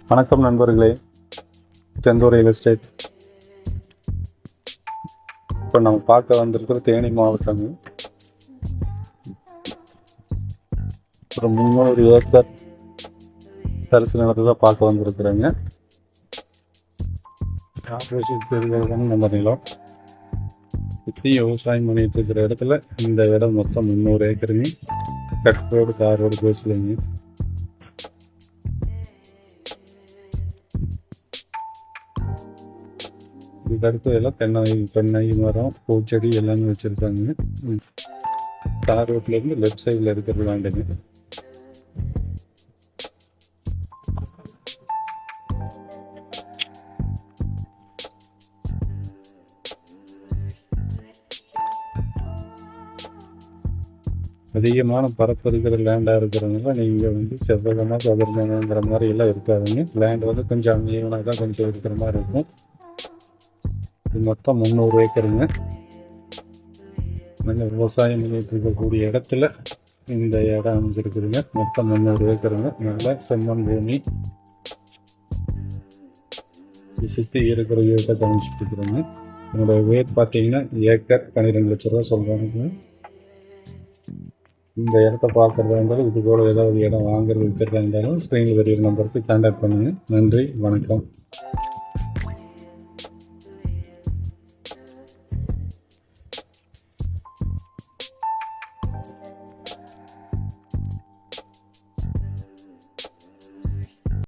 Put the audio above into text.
வணக்கம் நண்பர்களே, Senthur real estate. இப்போ நம்ம பார்க்க வந்திருக்கிற தேனி மாவட்டம். ஒரு 300 ஏக்கர் தரிசு நிலத்தை தான் பார்க்க வந்திருக்கிறேங்க. ஆப்போசிட் தெரிகிறதான நம்ம நிலம் சுற்றி விவசாயம் பண்ணிட்டு இருக்கிற இடத்துல இந்த இடம் மொத்தம் 300 ஏக்கருங்க. கட் ரோடு, கார் ரோடு பேசலைங்க. இதுக்கு அடுத்து எல்லாம் தென்னை மரம், பூச்செடி எல்லாமே வச்சுருக்காங்க. தார் ரோட்லேருந்து லெஃப்ட் சைடில் இருக்கிறது லேண்டுங்க. அதிகமான பரப்பு இருக்கிற லேண்டாக இருக்கிறதுனால நீங்கள் செவ்வகமாக சதுரங்கிற மாதிரி எல்லாம் இருக்காதுங்க. லேண்ட் கொஞ்சம் அங்கீவனாக தான் கொஞ்சம் இருக்கிற மாதிரி இருக்கும். இது மொத்தம் 300 ஏக்கருங்க. நல்ல விவசாயம் பண்ணிட்டு இருக்கக்கூடிய இடத்துல இந்த இடம் அமைஞ்சிருக்குதுங்க. மொத்தம் 300 ஏக்கருங்க. நல்ல செம்மண் பூமி. சுற்றி இருக்கிற வீட்டை கவனிச்சுட்டு இருக்கிறோங்க. என்னோட ரேட் பார்த்தீங்கன்னா ஏக்கர் 12 லட்ச ரூபா சொல்கிறாங்க. இந்த இடத்த பார்க்குறதா இருந்தாலும், இது போல ஏதாவது இடம் வாங்குறது விற்கிறதா இருந்தாலும் ஸ்க்ரீனில் தெரியுற நம்பருக்கு கான்டாக்ட் பண்ணுங்கள். நன்றி, வணக்கம்.